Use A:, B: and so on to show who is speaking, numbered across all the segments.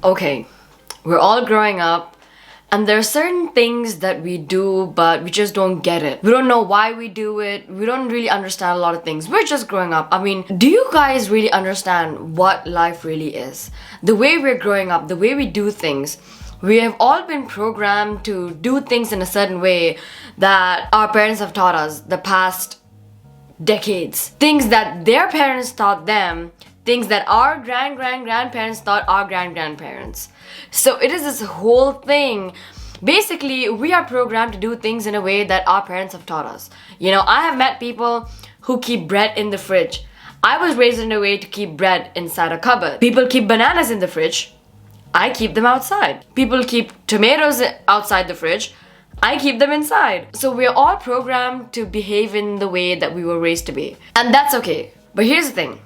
A: Okay, we're all growing up, and there are certain things that we do, but we just don't get it. We don't know why we do it. We don't really understand a lot of things. We're just growing up. I mean, do you guys really understand what life really is? The way we're growing up, the way we do things. We have all been programmed to do things in a certain way that our parents have taught us the past decades. Things that their parents taught them, things that our grandparents taught our grandparents. So it is this whole thing. Basically, we are programmed to do things in a way that our parents have taught us. You know, I have met people who keep bread in the fridge. I was raised in a way to keep bread inside a cupboard. People keep bananas in the fridge. I keep them outside. People keep tomatoes outside the fridge. I keep them inside. So we're all programmed to behave in the way that we were raised to be. And that's okay. But here's the thing.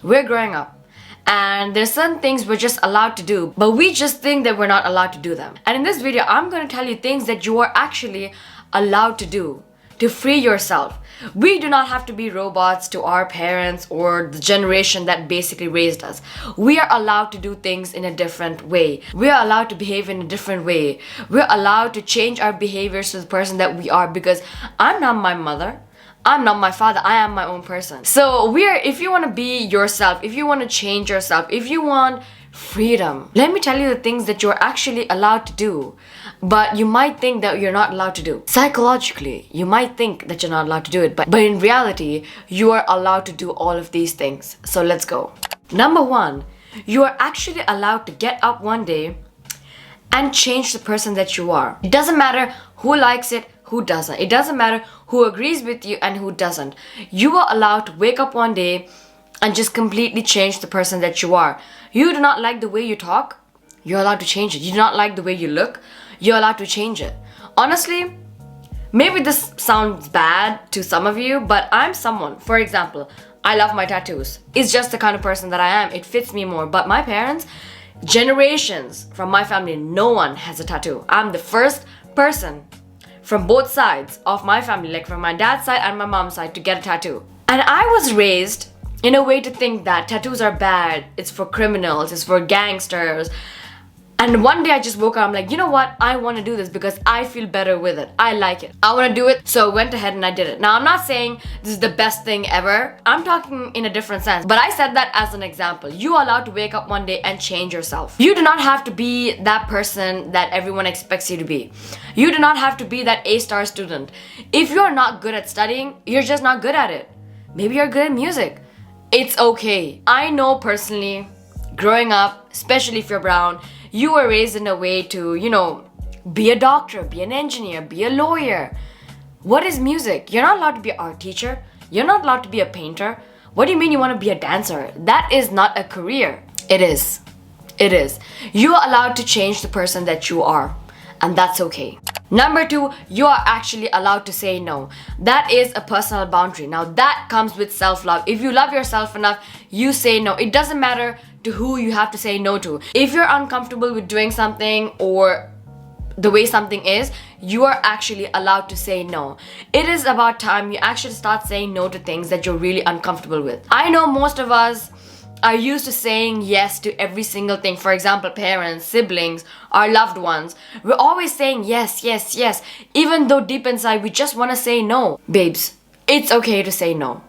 A: We're growing up. And there's certain things we're just allowed to do, but we just think that we're not allowed to do them. And in this video, I'm going to tell you things that you are actually allowed to do to free yourself. We do not have to be robots to our parents or the generation that basically raised us. We are allowed to do things in a different way. We are allowed to behave in a different way. We're allowed to change our behaviors to the person that we are, because I'm not my mother. I'm not my father. I am my own person. So if you want to be yourself, if you want to change yourself, if you want freedom, let me tell you the things that you're actually allowed to do, but you might think that you're not allowed to do. Psychologically, you might think that you're not allowed to do it, but in reality, you are allowed to do all of these things. So let's go. Number one, you are actually allowed to get up one day and change the person that you are. It doesn't matter who likes it, who doesn't. It doesn't matter who agrees with you and who doesn't. You are allowed to wake up one day and just completely change the person that you are. You do not like the way you talk, you're allowed to change it. You do not like the way you look, you're allowed to change it. Honestly, maybe this sounds bad to some of you, but I'm someone, for example, I love my tattoos. It's just the kind of person that I am. It fits me more. But my parents, generations from my family, no one has a tattoo. I'm the first person from both sides of my family, like from my dad's side and my mom's side, to get a tattoo. And I was raised in a way to think that tattoos are bad, it's for criminals, it's for gangsters. And one day I just woke up, I'm like, you know what? I want to do this because I feel better with it. I like it. I want to do it. So I went ahead and I did it. Now, I'm not saying this is the best thing ever. I'm talking in a different sense. But I said that as an example. You are allowed to wake up one day and change yourself. You do not have to be that person that everyone expects you to be. You do not have to be that A-star student. If you're not good at studying, you're just not good at it. Maybe you're good at music. It's okay. I know personally, growing up, especially if you're brown, you were raised in a way to, be a doctor, be an engineer, be a lawyer. What is music? You're not allowed to be an art teacher. You're not allowed to be a painter. What do you mean you want to be a dancer? That is not a career. It is. It is. You are allowed to change the person that you are, and that's okay. Number two, you are actually allowed to say no. That is a personal boundary. Now that comes with self-love. If you love yourself enough, you say no. It doesn't matter to who you have to say no to. If you're uncomfortable with doing something or the way something is, you are actually allowed to say no. It is about time you actually start saying no to things that you're really uncomfortable with. I know most of us are used to saying yes to every single thing. For example, parents, siblings, our loved ones. We're always saying yes, yes, yes, even though deep inside we just want to say no. Babes, it's okay to say no,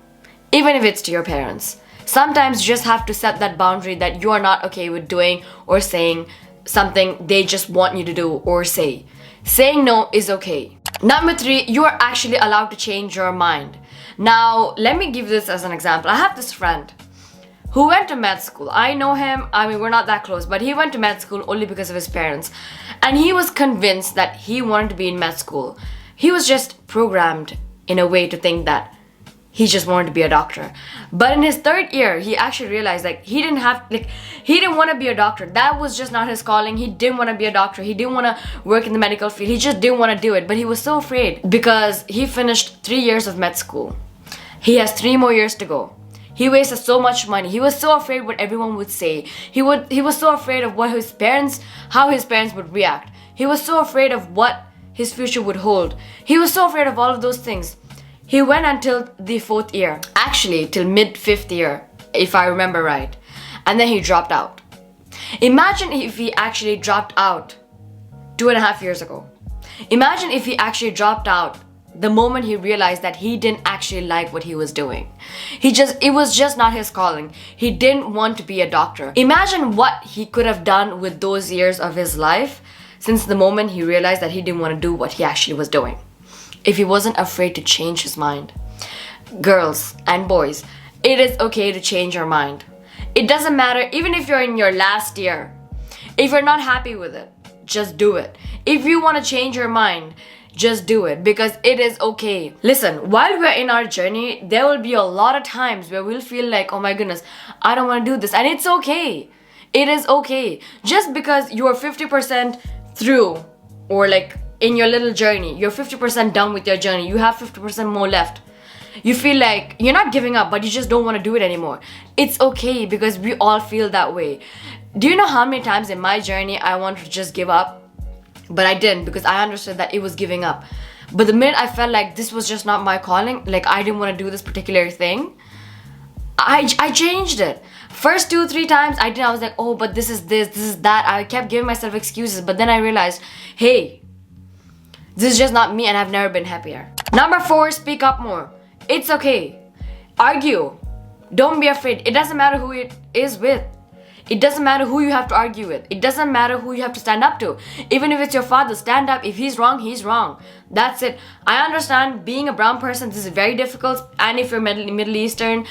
A: even if it's to your parents. Sometimes you just have to set that boundary that you are not okay with doing or saying something they just want you to do or say. Saying no is okay. Number three, you are actually allowed to change your mind. Now, let me give this as an example. I have this friend who went to med school. I know him. I mean, we're not that close, but he went to med school only because of his parents. And he was convinced that he wanted to be in med school. He was just programmed in a way to think that he just wanted to be a doctor. But in his third year, he actually realized he didn't want to be a doctor. That was just not his calling. He didn't want to be a doctor. He didn't want to work in the medical field. He just didn't want to do it. But he was so afraid because he finished 3 years of med school. He has 3 more years to go. He wasted so much money. He was so afraid what everyone would say. He was so afraid of how his parents would react. He was so afraid of what his future would hold. He was so afraid of all of those things. He went until the 4th year. Actually, till mid 5th year, if I remember right. And then he dropped out. Imagine if he actually dropped out 2.5 years ago. Imagine if he actually dropped out the moment he realized that he didn't actually like what he was doing. It was just not his calling. He didn't want to be a doctor. Imagine what he could have done with those years of his life since the moment he realized that he didn't want to do what he actually was doing. If he wasn't afraid to change his mind. Girls and boys, it is okay to change your mind. It doesn't matter, even if you're in your last year. If you're not happy with it, just do it. If you want to change your mind, just do it, because it is okay. Listen, while we're in our journey, there will be a lot of times where we'll feel like, oh my goodness, I don't want to do this. And it's okay. It is okay. Just because you are 50% through, or like in your little journey, you're 50% done with your journey, you have 50% more left. You feel like you're not giving up, but you just don't want to do it anymore. It's okay, because we all feel that way. Do you know how many times in my journey I wanted to just give up? But I didn't, because I understood that it was giving up. But the minute I felt like this was just not my calling, like I didn't want to do this particular thing, I changed it. First 2-3 times I did, I was like, oh, but this is that. I kept giving myself excuses, but then I realized, hey, this is just not me, and I've never been happier. Number 4, speak up more. It's okay. Argue. Don't be afraid. It doesn't matter who it is with. It doesn't matter who you have to argue with. It doesn't matter who you have to stand up to. Even if it's your father, stand up. If he's wrong, he's wrong. That's it. I understand being a brown person, this is very difficult. And if you're Middle Eastern,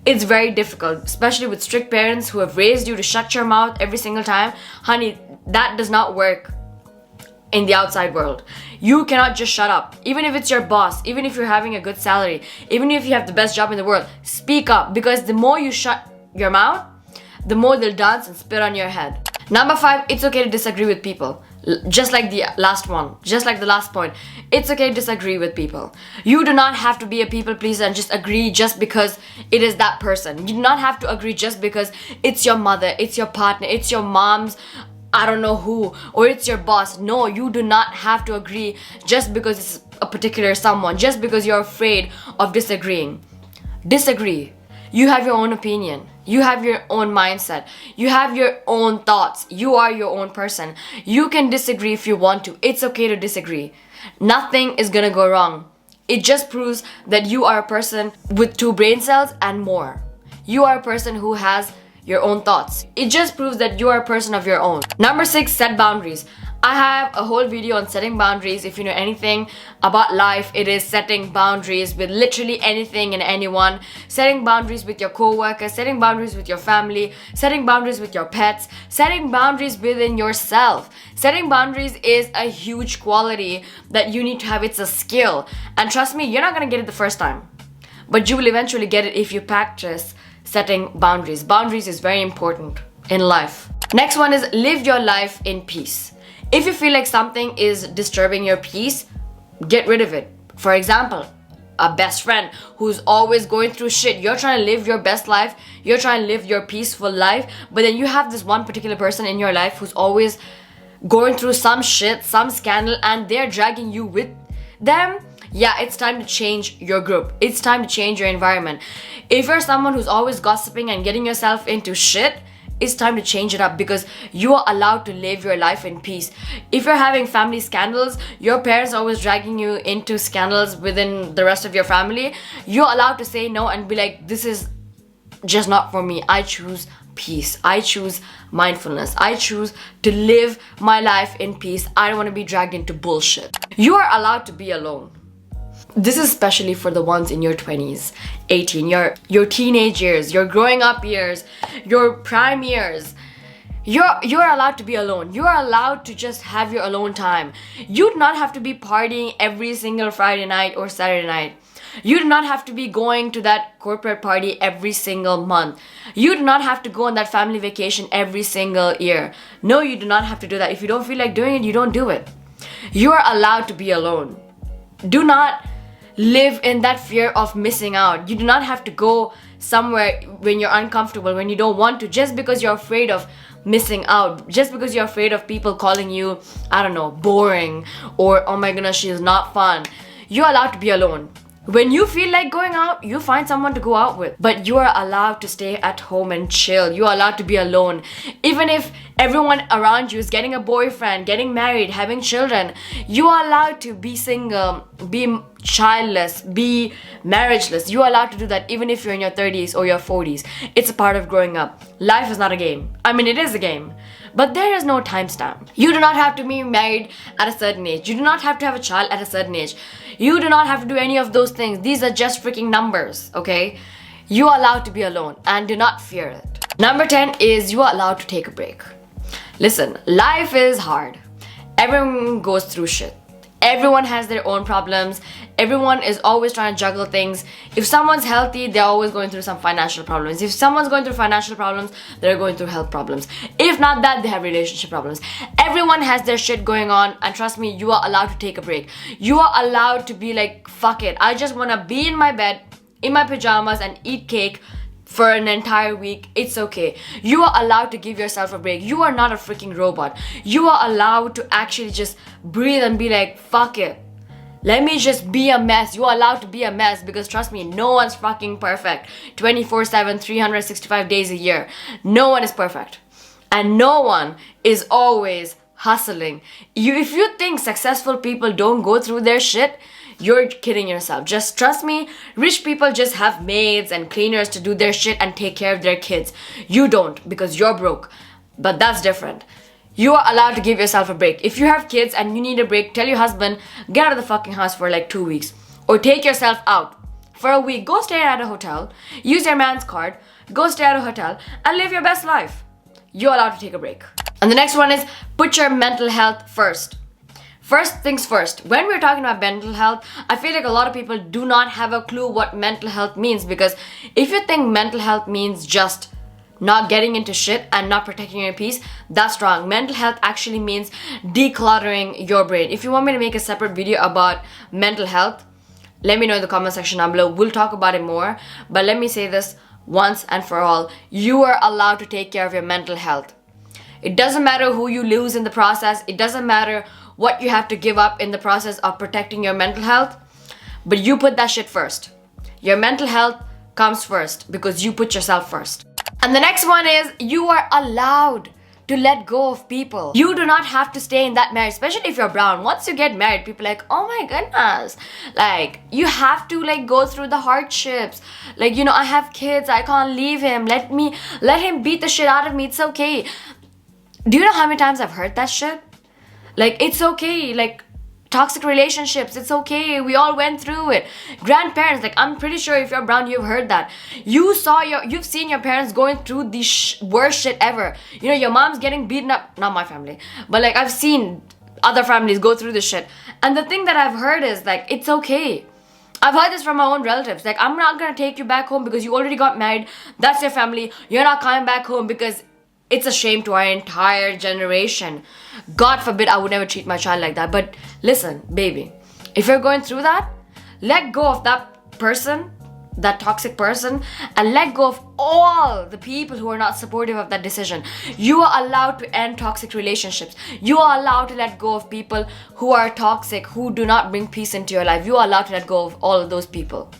A: it's very difficult. Especially with strict parents who have raised you to shut your mouth every single time. Honey, that does not work in the outside world. You cannot just shut up. Even if it's your boss, even if you're having a good salary, even if you have the best job in the world, speak up. Because the more you shut your mouth, the more they'll dance and spit on your head. Number 5, it's okay to disagree with people. Just like the last one, just like the last point. It's okay to disagree with people. You do not have to be a people pleaser and just agree just because it is that person. You do not have to agree just because it's your mother, it's your partner, it's your mom's, I don't know who, or it's your boss. No, you do not have to agree just because it's a particular someone, just because you're afraid of disagreeing. Disagree. You have your own opinion. You have your own mindset. You have your own thoughts. You are your own person. You can disagree if you want to. It's okay to disagree. Nothing is gonna go wrong. It just proves that you are a person with 2 brain cells and more. You are a person who has your own thoughts. It just proves that you are a person of your own. Number 6, set boundaries. I have a whole video on setting boundaries. If you know anything about life, it is setting boundaries with literally anything and anyone. Setting boundaries with your co-workers, setting boundaries with your family, setting boundaries with your pets, setting boundaries within yourself. Setting boundaries is a huge quality that you need to have. It's a skill. And trust me, you're not gonna get it the first time. But you will eventually get it if you practice setting boundaries. Boundaries is very important in life. Next one is live your life in peace. If you feel like something is disturbing your peace, get rid of it. For example, a best friend who's always going through shit. You're trying to live your best life. You're trying to live your peaceful life. But then you have this one particular person in your life who's always going through some shit, some scandal, and they're dragging you with them. Yeah, it's time to change your group. It's time to change your environment. If you're someone who's always gossiping and getting yourself into shit, it's time to change it up, because you are allowed to live your life in peace. If you're having family scandals, your parents are always dragging you into scandals within the rest of your family, you're allowed to say no and be like, this is just not for me. I choose peace. I choose mindfulness. I choose to live my life in peace. I don't want to be dragged into bullshit. You are allowed to be alone. This is especially for the ones in your 20s, 18, your teenage years, your growing up years, your prime years. You're allowed to be alone. You are allowed to just have your alone time. You do not have to be partying every single Friday night or Saturday night. You do not have to be going to that corporate party every single month. You do not have to go on that family vacation every single year. No, you do not have to do that. If you don't feel like doing it, you don't do it. You are allowed to be alone. Do not live in that fear of missing out. You do not have to go somewhere when you're uncomfortable, when you don't want to, just because you're afraid of missing out, just because you're afraid of people calling you, I don't know, boring, or oh my goodness, she's not fun. You're allowed to be alone. When you feel like going out, you find someone to go out with. But you are allowed to stay at home and chill. You are allowed to be alone. Even if everyone around you is getting a boyfriend, getting married, having children, you are allowed to be single, be childless, be marriageless. You are allowed to do that even if you're in your 30s or your 40s. It's a part of growing up. Life is not a game. I mean, it is a game. But there is no timestamp. You do not have to be married at a certain age. You do not have to have a child at a certain age. You do not have to do any of those things. These are just freaking numbers, okay? You are allowed to be alone and do not fear it. Number 10 is you are allowed to take a break. Listen, life is hard. Everyone goes through shit. Everyone has their own problems. Everyone is always trying to juggle things. If someone's healthy, they're always going through some financial problems. If someone's going through financial problems, they're going through health problems. If not that, they have relationship problems. Everyone has their shit going on, and trust me, you are allowed to take a break. You are allowed to be like, fuck it. I just want to be in my bed, in my pajamas, and eat cake for an entire week. It's okay. You are allowed to give yourself a break. You are not a freaking robot. You are allowed to actually just breathe and be like, fuck it. Let me just be a mess. You are allowed to be a mess because trust me, no one's fucking perfect. 24/7, 365 days a year. No one is perfect. And no one is always hustling. If you think successful people don't go through their shit, you're kidding yourself. Just trust me, rich people just have maids and cleaners to do their shit and take care of their kids. You don't because you're broke. But that's different. You are allowed to give yourself a break. If you have kids and you need a break, tell your husband, get out of the fucking house for like 2 weeks. Or take yourself out for a week. Go stay at a hotel. Use your man's card. Go stay at a hotel and live your best life. You're allowed to take a break. And the next one is put your mental health first. First things first, when we're talking about mental health, I feel like a lot of people do not have a clue what mental health means, because if you think mental health means just not getting into shit and not protecting your peace, that's wrong. Mental health actually means decluttering your brain. If you want me to make a separate video about mental health, let me know in the comment section down below. We'll talk about it more, but let me say this once and for all. You are allowed to take care of your mental health. It doesn't matter who you lose in the process. It doesn't matter what you have to give up in the process of protecting your mental health, but you put that shit first. Your mental health comes first because you put yourself first. And the next one is you are allowed to let go of people. You do not have to stay in that marriage, especially if you're brown. Once you get married, people are like, oh my goodness, like you have to like go through the hardships. Like, you know, I have kids, I can't leave him. Let him beat the shit out of me. It's okay. Do you know how many times I've heard that shit? Like, it's okay. Like, toxic relationships, it's okay. We all went through it. Grandparents, like, I'm pretty sure if you're brown, you've heard that. You've seen your parents going through the worst shit ever. You know, your mom's getting beaten up. Not my family, but like, I've seen other families go through this shit. And the thing that I've heard is like, it's okay. I've heard this from my own relatives. Like, I'm not gonna take you back home because you already got married. That's your family. You're not coming back home because it's a shame to our entire generation. God forbid I would never treat my child like that. But listen, baby, if you're going through that, let go of that person, that toxic person, and let go of all the people who are not supportive of that decision. You are allowed to end toxic relationships. You are allowed to let go of people who are toxic, who do not bring peace into your life. You are allowed to let go of all of those people.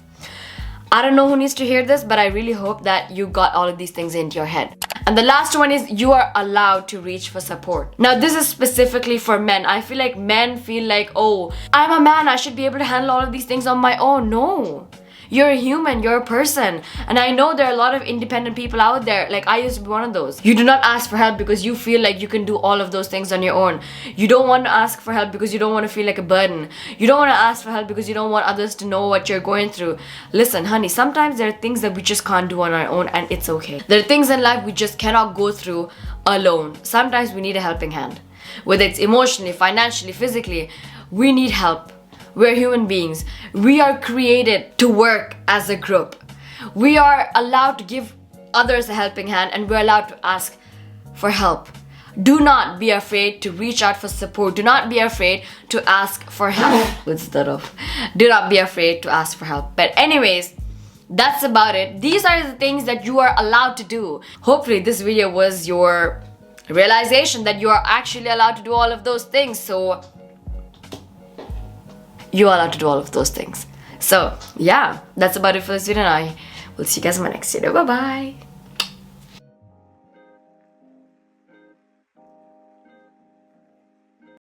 A: I don't know who needs to hear this, but I really hope that you got all of these things into your head. And the last one is you are allowed to reach for support. Now, this is specifically for men. I feel like men feel like, oh, I'm a man, I should be able to handle all of these things on my own. No. You're a human, you're a person. And I know there are a lot of independent people out there. Like, I used to be one of those. You do not ask for help because you feel like you can do all of those things on your own. You don't want to ask for help because you don't want to feel like a burden. You don't want to ask for help because you don't want others to know what you're going through. Listen, honey, sometimes there are things that we just can't do on our own, and it's okay. There are things in life we just cannot go through alone. Sometimes we need a helping hand. Whether it's emotionally, financially, physically, we need help. We're human beings. We are created to work as a group. We are allowed to give others a helping hand, and we're allowed to ask for help. Do not be afraid to reach out for support. Do not be afraid to ask for help. Do not be afraid to ask for help. But anyways, that's about it. These are the things that you are allowed to do. Hopefully this video was your realization that you are actually allowed to do all of those things. So you are allowed to do all of those things. So yeah, that's about it for this video, and I will see you guys in my next video. Bye bye.